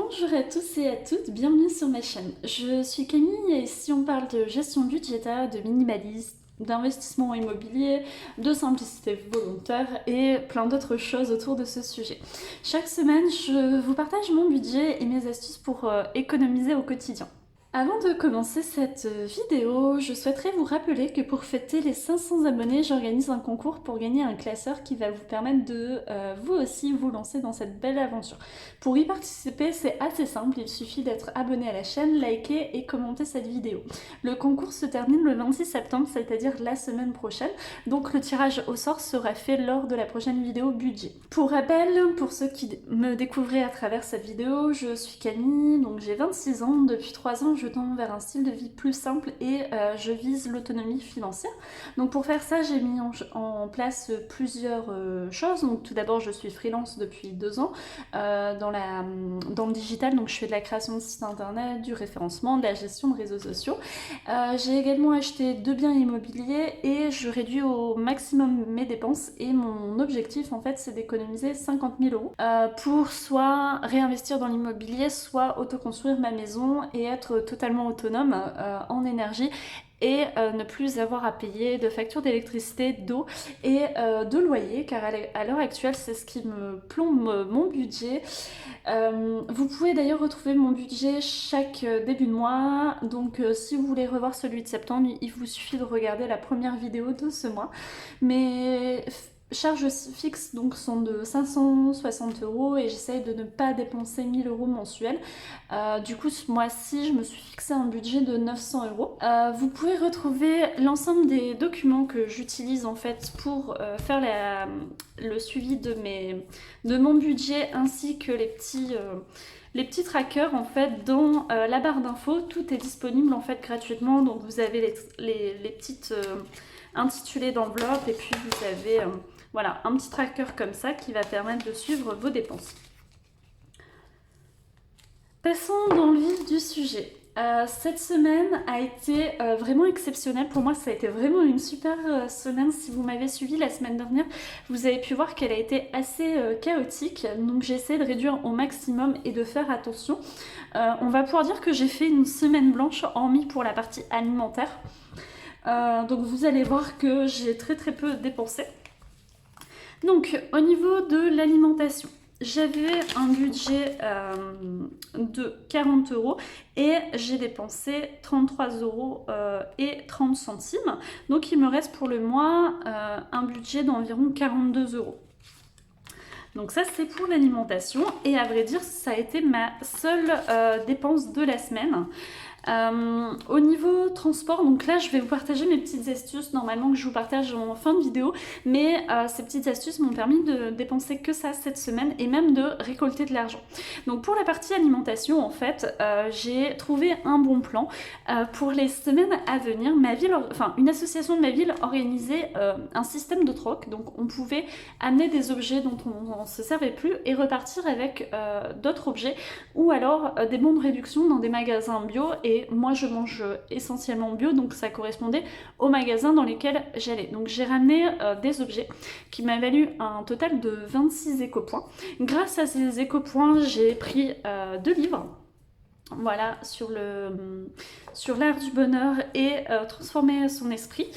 Bonjour à tous et à toutes, bienvenue sur ma chaîne. Je suis Camille et ici on parle de gestion budgétaire, de minimalisme, d'investissement immobilier, de simplicité volontaire et plein d'autres choses autour de ce sujet. Chaque semaine, je vous partage mon budget et mes astuces pour économiser au quotidien. Avant de commencer cette vidéo, je souhaiterais vous rappeler que pour fêter les 500 abonnés, j'organise un concours pour gagner un classeur qui va vous permettre de vous aussi vous lancer dans cette belle aventure. Pour y participer, c'est assez simple, il suffit d'être abonné à la chaîne, liker et commenter cette vidéo. Le concours se termine le 26 septembre, c'est-à-dire la semaine prochaine, donc le tirage au sort sera fait lors de la prochaine vidéo budget. Pour rappel, pour ceux qui me découvriraient à travers cette vidéo, je suis Camille, donc j'ai 26 ans, depuis 3 ans je tends vers un style de vie plus simple et je vise l'autonomie financière. Donc pour faire ça, j'ai mis en place plusieurs choses. Donc tout d'abord, je suis freelance depuis 2 ans dans le digital, donc je fais de la création de sites internet, du référencement, de la gestion de réseaux sociaux. J'ai également acheté 2 biens immobiliers et je réduis au maximum mes dépenses et mon objectif en fait c'est d'économiser 50 000 euros pour soit réinvestir dans l'immobilier, soit autoconstruire ma maison et être totalement autonome en énergie et ne plus avoir à payer de factures d'électricité, d'eau et de loyer, car à l'heure actuelle c'est ce qui me plombe mon budget. Vous pouvez d'ailleurs retrouver mon budget chaque début de mois, donc si vous voulez revoir celui de septembre, il vous suffit de regarder la première vidéo de ce mois. Mes charges fixes donc sont de 560 euros et j'essaye de ne pas dépenser 1000 euros mensuels. Du coup, ce mois-ci, je me suis fixé un budget de 900 euros. Vous pouvez retrouver l'ensemble des documents que j'utilise en fait pour faire le suivi de mon budget ainsi que les petits trackers en fait dans la barre d'infos. Tout est disponible en fait gratuitement, donc vous avez les petites intitulés d'enveloppe et puis vous avez voilà, un petit tracker comme ça qui va permettre de suivre vos dépenses. Passons dans le vif du sujet. Cette semaine a été vraiment exceptionnelle. Pour moi, ça a été vraiment une super semaine. Si vous m'avez suivi la semaine dernière, vous avez pu voir qu'elle a été assez chaotique. Donc j'ai essayé de réduire au maximum et de faire attention. On va pouvoir dire que j'ai fait une semaine blanche, hormis pour la partie alimentaire. Donc vous allez voir que j'ai très peu dépensé. Donc au niveau de l'alimentation, j'avais un budget de 40 euros et j'ai dépensé 33 euros et 30 centimes. Donc il me reste pour le mois un budget d'environ 42 euros. Donc ça c'est pour l'alimentation et à vrai dire ça a été ma seule dépense de la semaine. Au niveau transport, donc là je vais vous partager mes petites astuces normalement que je vous partage en fin de vidéo, mais ces petites astuces m'ont permis de dépenser que ça cette semaine et même de récolter de l'argent. Donc pour la partie alimentation en fait, j'ai trouvé un bon plan pour les semaines à venir. Une association de ma ville organisait un système de troc, donc on pouvait amener des objets dont on ne se servait plus et repartir avec d'autres objets ou alors des bons de réduction dans des magasins bio. Et moi je mange essentiellement bio, donc ça correspondait aux magasins dans lesquels j'allais. Donc j'ai ramené des objets qui m'a valu un total de 26 éco-points. Grâce à ces éco-points, j'ai pris 2 livres. Voilà, sur l'art du bonheur et transformer son esprit.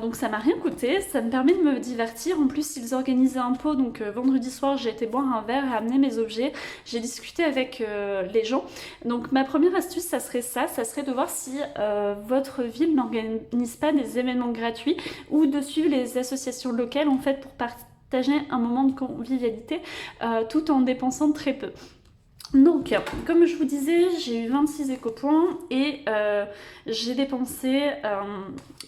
Donc ça m'a rien coûté, ça me permet de me divertir. En plus ils organisaient un pot, donc vendredi soir j'ai été boire un verre et amener mes objets. J'ai discuté avec les gens. Donc ma première astuce ça serait de voir si votre ville n'organise pas des événements gratuits ou de suivre les associations locales en fait pour partager un moment de convivialité tout en dépensant très peu. Donc, comme je vous disais, j'ai eu 26 éco-points et j'ai dépensé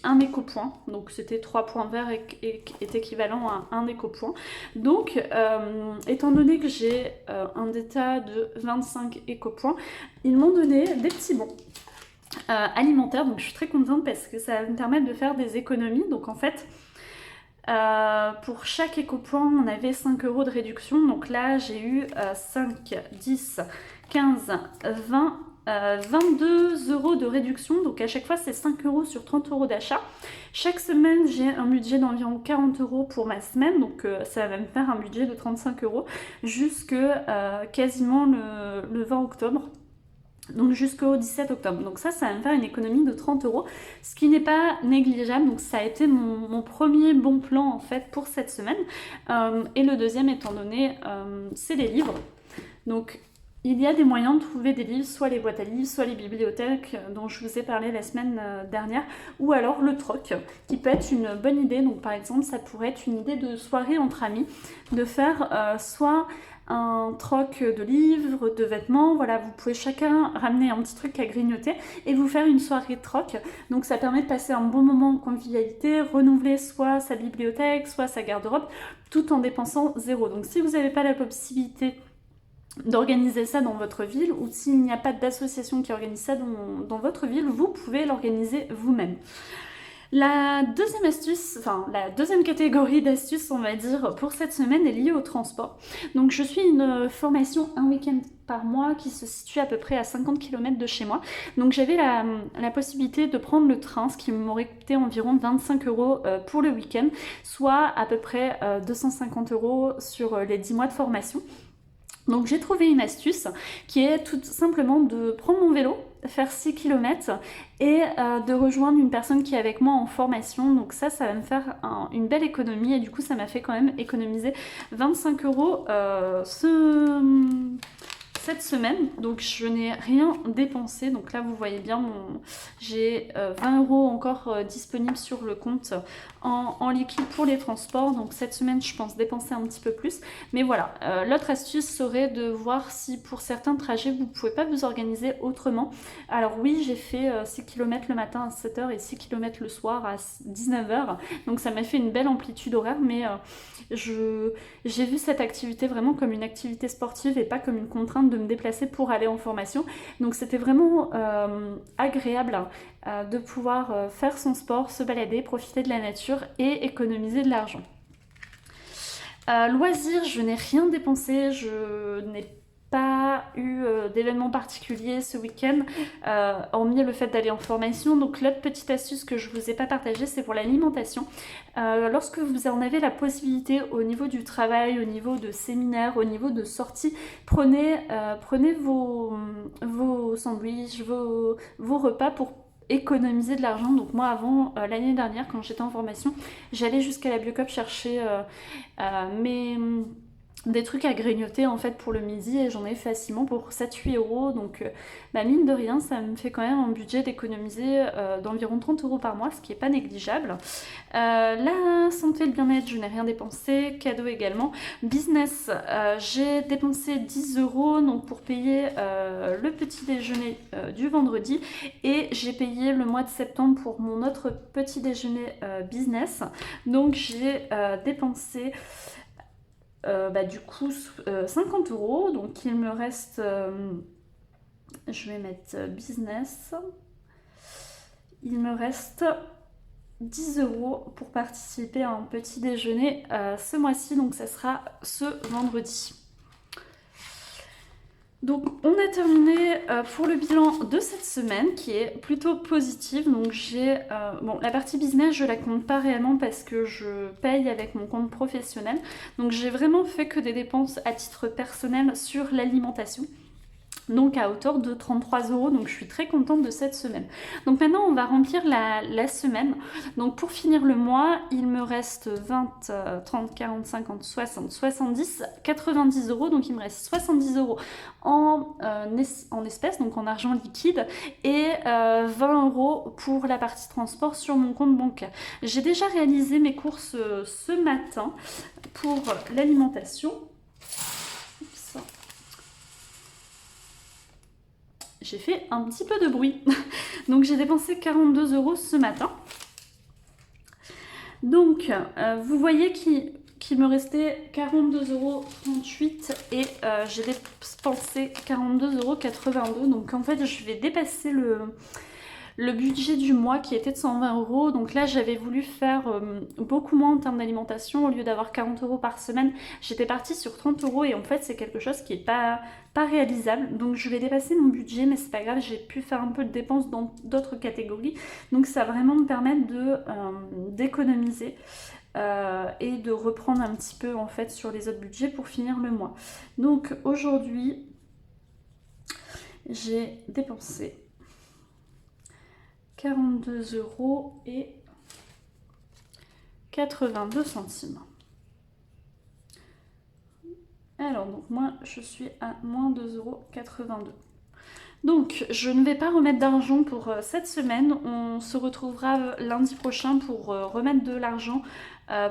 un éco-point. Donc, c'était 3 points verts et est équivalent à un éco-point. Donc, étant donné que j'ai un état de 25 éco-points, ils m'ont donné des petits bons alimentaires. Donc, je suis très contente parce que ça va me permettre de faire des économies. Donc, en fait, pour chaque éco-point, on avait 5 euros de réduction. Donc là, j'ai eu 5, 10, 15, 20 22 € de réduction, donc à chaque fois c'est 5 € sur 30 € d'achat. Chaque semaine j'ai un budget d'environ 40 € pour ma semaine, donc ça va me faire un budget de 35 € jusque quasiment le 20 octobre. Donc jusqu'au 17 octobre. Donc ça va me faire une économie de 30 €, ce qui n'est pas négligeable. Donc ça a été mon premier bon plan en fait pour cette semaine. Et le deuxième étant donné, c'est les livres. Donc il y a des moyens de trouver des livres, soit les boîtes à livres, soit les bibliothèques dont je vous ai parlé la semaine dernière, ou alors le troc, qui peut être une bonne idée. Donc par exemple, ça pourrait être une idée de soirée entre amis, de faire soit un troc de livres, de vêtements, voilà, vous pouvez chacun ramener un petit truc à grignoter et vous faire une soirée de troc. Donc ça permet de passer un bon moment en convivialité, renouveler soit sa bibliothèque, soit sa garde-robe, tout en dépensant 0. Donc si vous n'avez pas la possibilité d'organiser ça dans votre ville, ou s'il n'y a pas d'association qui organise ça dans votre ville, vous pouvez l'organiser vous-même. La deuxième astuce, enfin la deuxième catégorie d'astuces, on va dire, pour cette semaine est liée au transport. Donc je suis une formation un week-end par mois qui se situe à peu près à 50 km de chez moi. Donc j'avais la possibilité de prendre le train, ce qui m'aurait coûté environ 25 € pour le week-end, soit à peu près 250 € sur les 10 mois de formation. Donc j'ai trouvé une astuce qui est tout simplement de prendre mon vélo, faire 6 km et de rejoindre une personne qui est avec moi en formation. Donc ça va me faire une belle économie et du coup ça m'a fait quand même économiser 25 € cette semaine. Donc je n'ai rien dépensé. Donc là vous voyez bien, j'ai 20 € encore disponibles sur le compte en liquide pour les transports. Donc cette semaine je pense dépenser un petit peu plus. Mais voilà, l'autre astuce serait de voir si pour certains trajets vous ne pouvez pas vous organiser autrement. Alors oui, j'ai fait 6 km le matin à 7 h et 6 km le soir à 19 h. Donc ça m'a fait une belle amplitude horaire, mais j'ai vu cette activité vraiment comme une activité sportive et pas comme une contrainte de me déplacer pour aller en formation. Donc c'était vraiment agréable de pouvoir faire son sport, se balader, profiter de la nature et économiser de l'argent. Loisirs, je n'ai rien dépensé, je n'ai pas eu d'événements particuliers ce week-end, hormis le fait d'aller en formation. Donc l'autre petite astuce que je ne vous ai pas partagée, c'est pour l'alimentation. Lorsque vous en avez la possibilité au niveau du travail, au niveau de séminaires, au niveau de sorties, prenez vos sandwichs, vos repas pour économiser de l'argent. Donc moi avant, l'année dernière quand j'étais en formation, j'allais jusqu'à la Biocop chercher des trucs à grignoter en fait pour le midi et j'en ai facilement pour 7-8 €. Donc mine de rien, ça me fait quand même un budget d'économiser d'environ 30 € par mois, ce qui est pas négligeable. La santé et le bien-être, je n'ai rien dépensé. Cadeau également. Business, j'ai dépensé 10 € donc pour payer le petit déjeuner du vendredi et j'ai payé le mois de septembre pour mon autre petit déjeuner business. Donc j'ai dépensé du coup 50 €. Donc il me reste, je vais mettre business, il me reste 10 € pour participer à un petit déjeuner ce mois-ci, donc ça sera ce vendredi. Donc on a terminé pour le bilan de cette semaine qui est plutôt positive. Donc j'ai la partie business je la compte pas réellement parce que je paye avec mon compte professionnel. Donc j'ai vraiment fait que des dépenses à titre personnel sur l'alimentation. Donc à hauteur de 33 €, donc je suis très contente de cette semaine. Donc maintenant on va remplir la semaine. Donc pour finir le mois, il me reste 20, 30, 40, 50, 60, 70, 90 €. Donc il me reste 70 € en espèces, donc en argent liquide, et 20 € pour la partie transport sur mon compte bancaire. J'ai déjà réalisé mes courses ce matin pour l'alimentation. J'ai fait un petit peu de bruit. Donc j'ai dépensé 42 € ce matin. Donc vous voyez qu'il me restait 42,38 € et j'ai dépensé 42,82 €. Donc en fait je vais dépasser le budget du mois qui était de 120 €. Donc là j'avais voulu faire beaucoup moins en termes d'alimentation. Au lieu d'avoir 40 € par semaine, j'étais partie sur 30 € et en fait c'est quelque chose qui est pas pas réalisable. Donc je vais dépasser mon budget, mais c'est pas grave, j'ai pu faire un peu de dépenses dans d'autres catégories. Donc ça va vraiment me permettre d'économiser. Et de reprendre un petit peu en fait sur les autres budgets pour finir le mois. Donc aujourd'hui, j'ai dépensé 42 € et 82 centimes. Alors donc moi je suis à moins 2,82 €. Donc je ne vais pas remettre d'argent pour cette semaine, on se retrouvera lundi prochain pour remettre de l'argent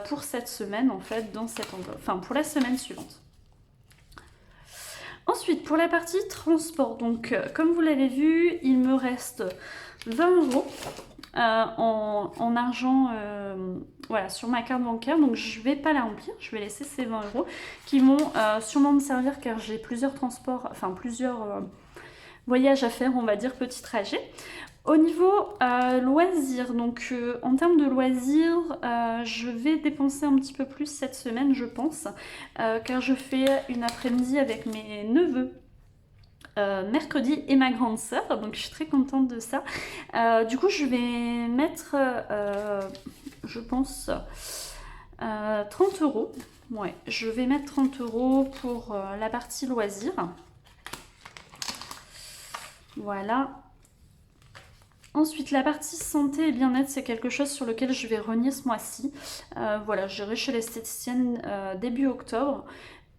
pour cette semaine en fait dans cette enveloppe, enfin pour la semaine suivante. Ensuite pour la partie transport, donc comme vous l'avez vu, il me reste 20 € en argent voilà, sur ma carte bancaire, donc je vais pas la remplir, je vais laisser ces 20 € qui vont sûrement me servir car j'ai plusieurs transports, enfin plusieurs voyages à faire, on va dire, petit trajet. Au niveau loisirs, donc en termes de loisirs, je vais dépenser un petit peu plus cette semaine, je pense, car je fais une après-midi avec mes neveux. Mercredi et ma grande sœur, donc je suis très contente de ça. Du coup je vais mettre je pense 30 €. Ouais, je vais mettre 30 € pour la partie loisirs. Voilà. Ensuite, la partie santé et bien-être, c'est quelque chose sur lequel je vais rogner ce mois-ci. Voilà, j'irai chez l'esthéticienne début octobre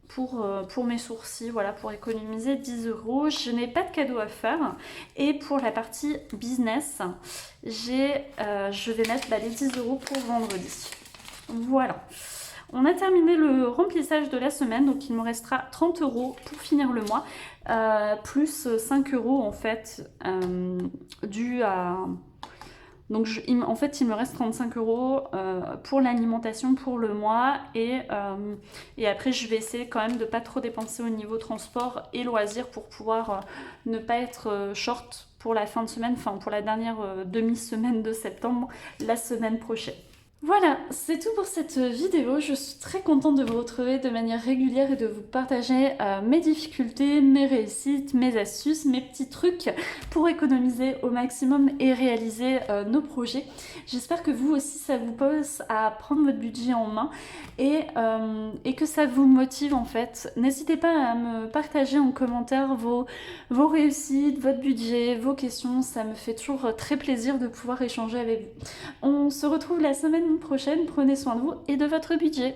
pour mes sourcils, voilà, pour économiser 10 €. Je n'ai pas de cadeau à faire. Et pour la partie business, je vais mettre les 10 € pour vendredi. Voilà. On a terminé le remplissage de la semaine, donc il me restera 30 € pour finir le mois, plus 5 € en fait, dû à... Donc en fait il me reste 35 € pour l'alimentation pour le mois et après je vais essayer quand même de pas trop dépenser au niveau transport et loisirs pour pouvoir ne pas être short pour la fin de semaine, enfin pour la dernière demi-semaine de septembre, la semaine prochaine. Voilà, c'est tout pour cette vidéo. Je suis très contente de vous retrouver de manière régulière et de vous partager mes difficultés, mes réussites, mes astuces, mes petits trucs pour économiser au maximum et réaliser nos projets. J'espère que vous aussi ça vous pousse à prendre votre budget en main et que ça vous motive en fait. N'hésitez pas à me partager en commentaire vos réussites, votre budget, vos questions. Ça me fait toujours très plaisir de pouvoir échanger avec vous. On se retrouve la semaine prochaine, prenez soin de vous et de votre budget.